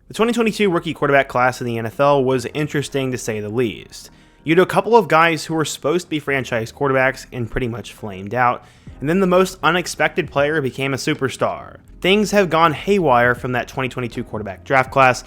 The 2022 rookie quarterback class in the NFL was interesting to say the least. You had a couple of guys who were supposed to be franchise quarterbacks and pretty much flamed out, and then the most unexpected player became a superstar. Things have gone haywire from that 2022 quarterback draft class,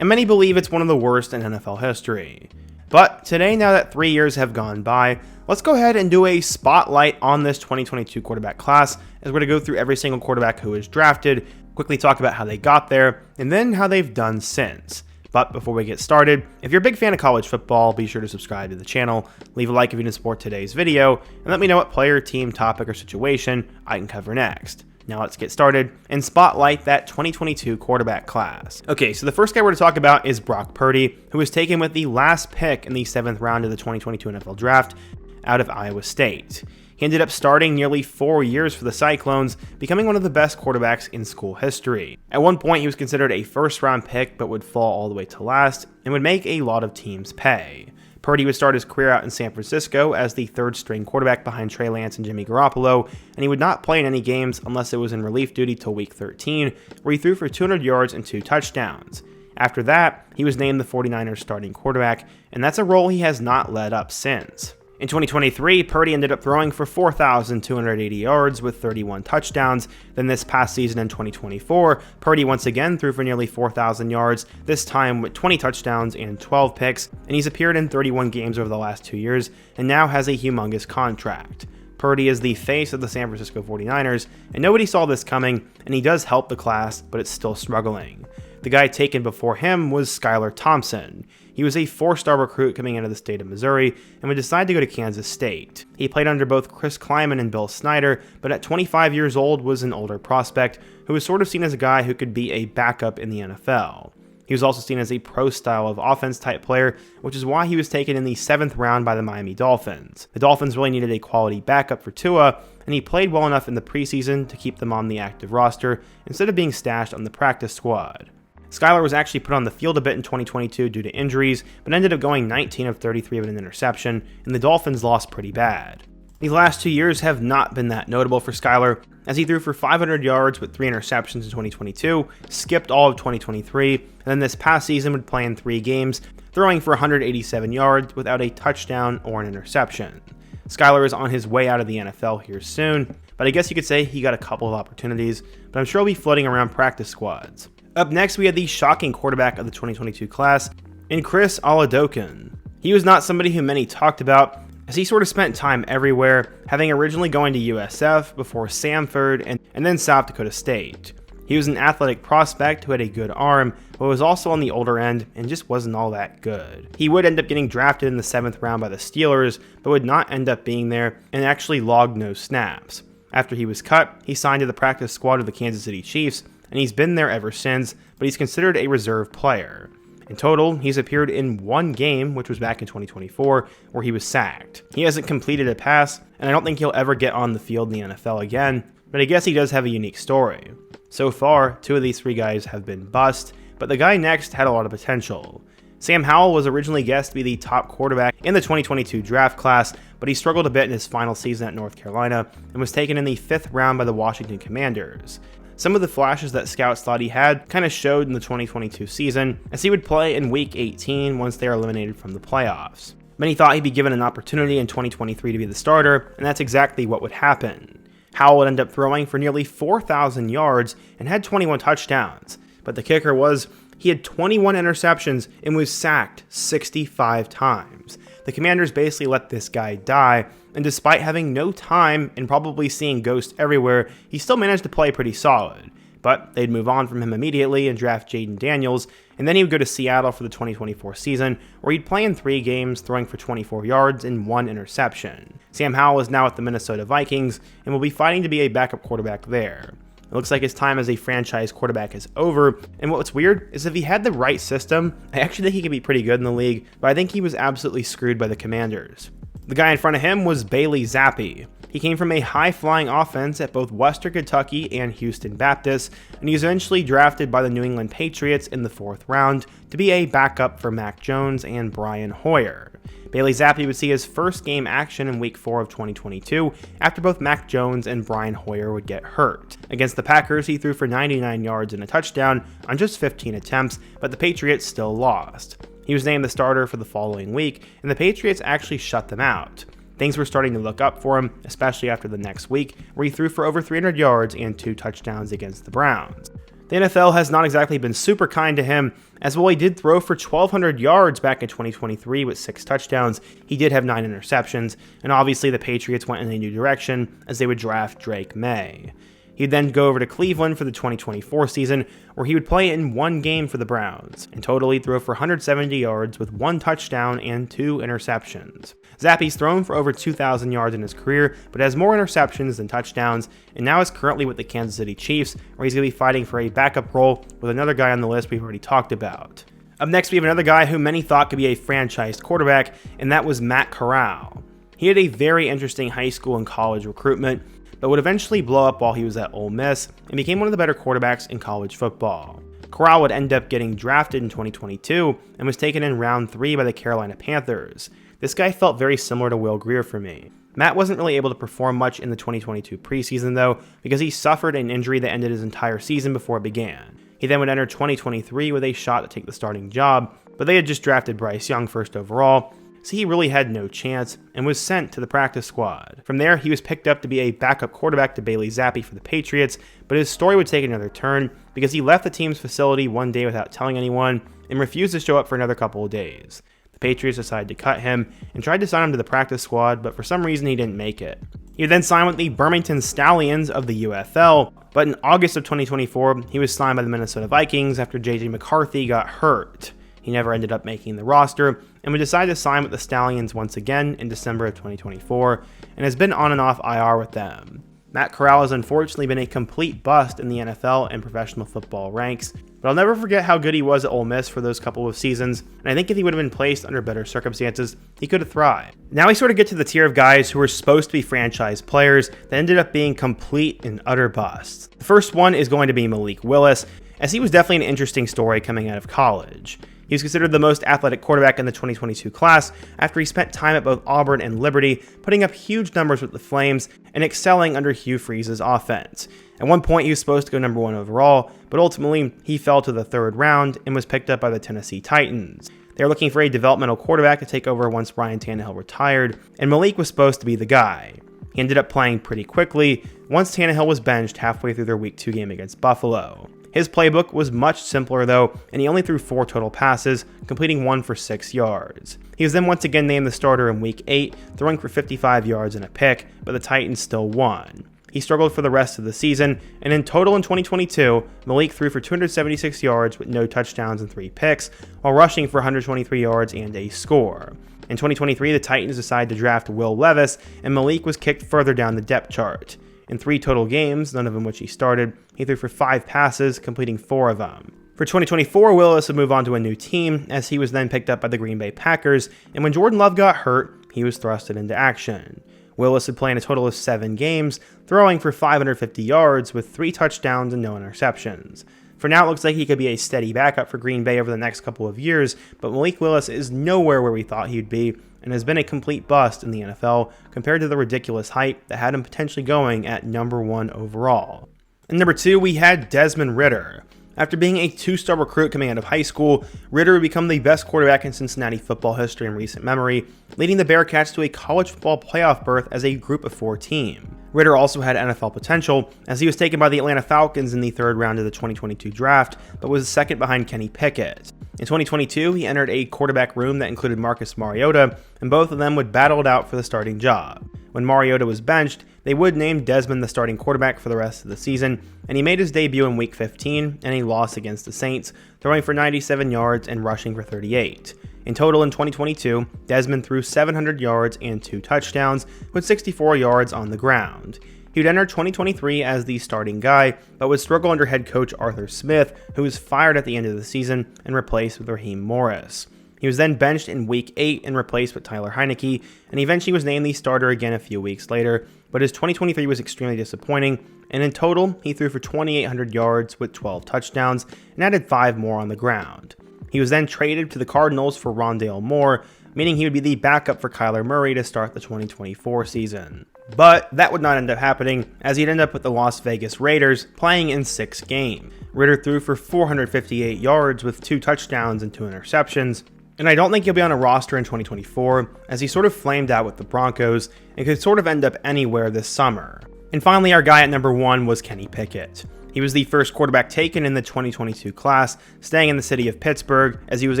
and many believe it's one of the worst in NFL history. But today, now that 3 years have gone by, let's go ahead and do a spotlight on this 2022 quarterback class, as we're going to go through every single quarterback who was drafted, quickly talk about how they got there, and then how they've done since. But before we get started, if you're a big fan of college football, be sure to subscribe to the channel, leave a like if you didn't support today's video, and let me know what player, team, topic, or situation I can cover next. Now let's get started and spotlight that 2022 quarterback class. Okay, so the first guy we're going to talk about is Brock Purdy, who was taken with the last pick in the 7th round of the 2022 NFL Draft out of Iowa State. He ended up starting nearly 4 years for the Cyclones, becoming one of the best quarterbacks in school history. At one point, he was considered a first-round pick, but would fall all the way to last, and would make a lot of teams pay. Purdy would start his career out in San Francisco as the third-string quarterback behind Trey Lance and Jimmy Garoppolo, and he would not play in any games unless it was in relief duty till week 13, where he threw for 200 yards and 2 touchdowns. After that, he was named the 49ers starting quarterback, and that's a role he has not led up since. In 2023, Purdy ended up throwing for 4,280 yards with 31 touchdowns. Then this past season in 2024, Purdy once again threw for nearly 4,000 yards, this time with 20 touchdowns and 12 picks, and he's appeared in 31 games over the last 2 years and now has a humongous contract. Purdy is the face of the San Francisco 49ers, and nobody saw this coming, and he does help the class, but it's still struggling. The guy taken before him was Skylar Thompson. He was a 4-star recruit coming out of the state of Missouri and would decide to go to Kansas State. He played under both Chris Kleiman and Bill Snyder, but at 25 years old was an older prospect who was sort of seen as a guy who could be a backup in the NFL. He was also seen as a pro style of offense type player, which is why he was taken in the 7th round by the Miami Dolphins. The Dolphins really needed a quality backup for Tua, and he played well enough in the preseason to keep them on the active roster instead of being stashed on the practice squad. Skylar was actually put on the field a bit in 2022 due to injuries, but ended up going 19 of 33 with an interception, and the Dolphins lost pretty bad. These last 2 years have not been that notable for Skylar, as he threw for 500 yards with 3 interceptions in 2022, skipped all of 2023, and then this past season would play in 3 games, throwing for 187 yards without a touchdown or an interception. Skylar is on his way out of the NFL here soon, but I guess you could say he got a couple of opportunities, but I'm sure he'll be floating around practice squads. Up next, we had the shocking quarterback of the 2022 class in Chris Oladokun. He was not somebody who many talked about, as he sort of spent time everywhere, having originally going to USF before Samford and then South Dakota State. He was an athletic prospect who had a good arm, but was also on the older end and just wasn't all that good. He would end up getting drafted in the 7th round by the Steelers, but would not end up being there and actually logged no snaps. After he was cut, he signed to the practice squad of the Kansas City Chiefs, and he's been there ever since, but he's considered a reserve player. In total, he's appeared in 1 game, which was back in 2024, where he was sacked. He hasn't completed a pass, and I don't think he'll ever get on the field in the NFL again, but I guess he does have a unique story. So far, 2 of these 3 guys have been bust, but the guy next had a lot of potential. Sam Howell was originally guessed to be the top quarterback in the 2022 draft class, but he struggled a bit in his final season at North Carolina and was taken in the 5th round by the Washington Commanders. Some of the flashes that scouts thought he had kind of showed in the 2022 season, as he would play in Week 18 once they are eliminated from the playoffs. Many thought he'd be given an opportunity in 2023 to be the starter, and that's exactly what would happen. Howell would end up throwing for nearly 4,000 yards and had 21 touchdowns, but the kicker was he had 21 interceptions and was sacked 65 times. The Commanders basically let this guy die, and despite having no time and probably seeing ghosts everywhere, he still managed to play pretty solid. But they'd move on from him immediately and draft Jaden Daniels, and then he would go to Seattle for the 2024 season, where he'd play in 3 games, throwing for 24 yards and 1 interception. Sam Howell is now with the Minnesota Vikings, and will be fighting to be a backup quarterback there. It looks like his time as a franchise quarterback is over, and what's weird is if he had the right system, I actually think he could be pretty good in the league, but I think he was absolutely screwed by the Commanders. The guy in front of him was Bailey Zappy. He came from a high-flying offense at both Western Kentucky and Houston Baptist, and he was eventually drafted by the New England Patriots in the 4th round to be a backup for Mac Jones and Brian Hoyer. Bailey Zappy would see his first game action in Week 4 of 2022 after both Mac Jones and Brian Hoyer would get hurt. Against the Packers, he threw for 99 yards and a touchdown on just 15 attempts, but the Patriots still lost. He was named the starter for the following week, and the Patriots actually shut them out. Things were starting to look up for him, especially after the next week, where he threw for over 300 yards and 2 touchdowns against the Browns. The NFL has not exactly been super kind to him, as while he did throw for 1,200 yards back in 2023 with 6 touchdowns, he did have 9 interceptions, and obviously the Patriots went in a new direction as they would draft Drake May. He'd then go over to Cleveland for the 2024 season, where he would play in 1 game for the Browns. In total, he threw for 170 yards with 1 touchdown and 2 interceptions. Zappy's thrown for over 2,000 yards in his career, but has more interceptions than touchdowns, and now is currently with the Kansas City Chiefs, where he's going to be fighting for a backup role with another guy on the list we've already talked about. Up next, we have another guy who many thought could be a franchise quarterback, and that was Matt Carral. He had a very interesting high school and college recruitment, but would eventually blow up while he was at Ole Miss and became one of the better quarterbacks in college football. Carral would end up getting drafted in 2022 and was taken in round 3 by the Carolina Panthers. This guy felt very similar to Will Grier for me. Matt wasn't really able to perform much in the 2022 preseason though, because he suffered an injury that ended his entire season before it began. He then would enter 2023 with a shot to take the starting job, but they had just drafted Bryce Young first overall, so he really had no chance and was sent to the practice squad. From there, he was picked up to be a backup quarterback to Bailey Zappy for the Patriots, but his story would take another turn because he left the team's facility one day without telling anyone and refused to show up for another couple of days. The Patriots decided to cut him and tried to sign him to the practice squad, but for some reason he didn't make it. He would then sign with the Birmingham Stallions of the UFL, but in August of 2024, he was signed by the Minnesota Vikings after J.J. McCarthy got hurt. He never ended up making the roster and would decide to sign with the Stallions once again in December of 2024 and has been on and off IR with them. Matt Carral has unfortunately been a complete bust in the NFL and professional football ranks, but I'll never forget how good he was at Ole Miss for those couple of seasons, and I think if he would have been placed under better circumstances, he could have thrived. Now we sort of get to the tier of guys who were supposed to be franchise players that ended up being complete and utter busts. The first one is going to be Malik Willis, as he was definitely an interesting story coming out of college. He was considered the most athletic quarterback in the 2022 class after he spent time at both Auburn and Liberty, putting up huge numbers with the Flames and excelling under Hugh Freeze's offense. At one point, he was supposed to go number 1 overall, but ultimately, he fell to the 3rd round and was picked up by the Tennessee Titans. They were looking for a developmental quarterback to take over once Ryan Tannehill retired, and Malik was supposed to be the guy. He ended up playing pretty quickly once Tannehill was benched halfway through their Week 2 game against Buffalo. His playbook was much simpler though, and he only threw 4 total passes, completing 1 for 6 yards. He was then once again named the starter in Week 8, throwing for 55 yards and a pick, but the Titans still won. He struggled for the rest of the season, and in total in 2022, Malik threw for 276 yards with no touchdowns and 3 picks, while rushing for 123 yards and a score. In 2023, the Titans decided to draft Will Levis, and Malik was kicked further down the depth chart. In 3 total games, none of them which he started, he threw for 5 passes, completing 4 of them. For 2024, Willis would move on to a new team, as he was then picked up by the Green Bay Packers, and when Jordan Love got hurt, he was thrusted into action. Willis would play in a total of 7 games, throwing for 550 yards with 3 touchdowns and no interceptions. For now, it looks like he could be a steady backup for Green Bay over the next couple of years, but Malik Willis is nowhere where we thought he'd be, and has been a complete bust in the NFL compared to the ridiculous hype that had him potentially going at number 1 overall. And number 2, we had Desmond Ritter. After being a 2-star recruit coming out of high school, Ritter would become the best quarterback in Cincinnati football history in recent memory, leading the Bearcats to a college football playoff berth as a group of 4 team. Ritter also had NFL potential, as he was taken by the Atlanta Falcons in the 3rd round of the 2022 draft, but was second behind Kenny Pickett. In 2022, he entered a quarterback room that included Marcus Mariota, and both of them would battle it out for the starting job. When Mariota was benched, they would name Desmond the starting quarterback for the rest of the season, and he made his debut in Week 15 and a loss against the Saints, throwing for 97 yards and rushing for 38. In total in 2022, Desmond threw 700 yards and 2 touchdowns, with 64 yards on the ground. He would enter 2023 as the starting guy, but would struggle under head coach Arthur Smith, who was fired at the end of the season and replaced with Raheem Morris. He was then benched in Week 8 and replaced with Tyler Heineke, and eventually was named the starter again a few weeks later, but his 2023 was extremely disappointing, and in total, he threw for 2,800 yards with 12 touchdowns and added 5 more on the ground. He was then traded to the Cardinals for Rondale Moore, meaning he would be the backup for Kyler Murray to start the 2024 season. But that would not end up happening, as he'd end up with the Las Vegas Raiders, playing in 6 games. Ritter threw for 458 yards with 2 touchdowns and 2 interceptions, and I don't think he'll be on a roster in 2024, as he sort of flamed out with the Broncos and could sort of end up anywhere this summer. And finally, our guy at number 1 was Kenny Pickett. He was the first quarterback taken in the 2022 class, staying in the city of Pittsburgh, as he was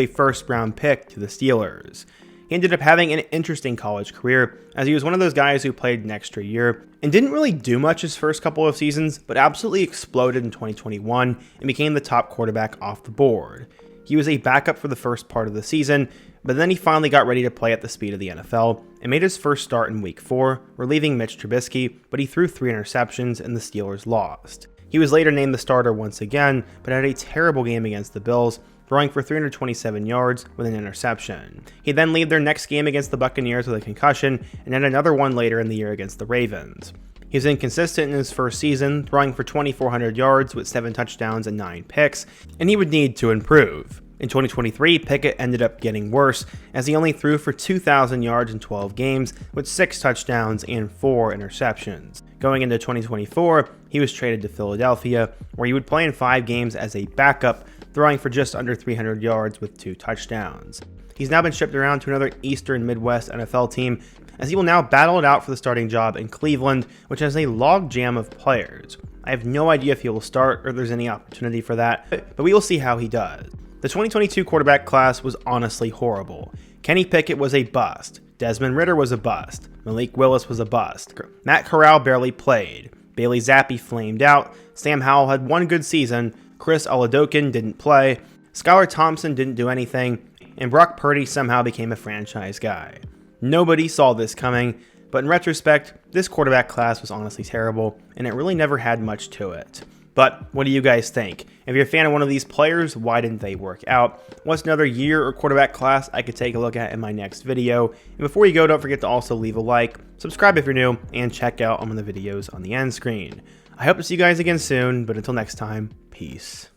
a first-round pick to the Steelers. He ended up having an interesting college career, as he was one of those guys who played an extra year and didn't really do much his first couple of seasons, but absolutely exploded in 2021 and became the top quarterback off the board. He was a backup for the first part of the season, but then he finally got ready to play at the speed of the NFL and made his first start in Week 4, relieving Mitch Trubisky, but he threw 3 interceptions and the Steelers lost. He was later named the starter once again, but had a terrible game against the Bills, throwing for 327 yards with an interception. He'd then leave their next game against the Buccaneers with a concussion, and had another one later in the year against the Ravens. He was inconsistent in his first season, throwing for 2,400 yards with 7 touchdowns and 9 picks, and he would need to improve. In 2023, Pickett ended up getting worse, as he only threw for 2,000 yards in 12 games with 6 touchdowns and 4 interceptions. Going into 2024, he was traded to Philadelphia, where he would play in 5 games as a backup, throwing for just under 300 yards with 2 touchdowns. He's now been shipped around to another Eastern Midwest NFL team, as he will now battle it out for the starting job in Cleveland, which has a logjam of players. I have no idea if he will start or if there's any opportunity for that, but we will see how he does. The 2022 quarterback class was honestly horrible. Kenny Pickett was a bust. Desmond Ritter was a bust. Malik Willis was a bust. Matt Carral barely played. Bailey Zappy flamed out. Sam Howell had one good season. Chris Oladokin didn't play. Skylar Thompson didn't do anything. And Brock Purdy somehow became a franchise guy. Nobody saw this coming, but in retrospect, this quarterback class was honestly terrible, and it really never had much to it. But what do you guys think? If you're a fan of one of these players, why didn't they work out? What's another year or quarterback class I could take a look at in my next video? And before you go, don't forget to also leave a like, subscribe if you're new, and check out some of the videos on the end screen. I hope to see you guys again soon, but until next time, peace.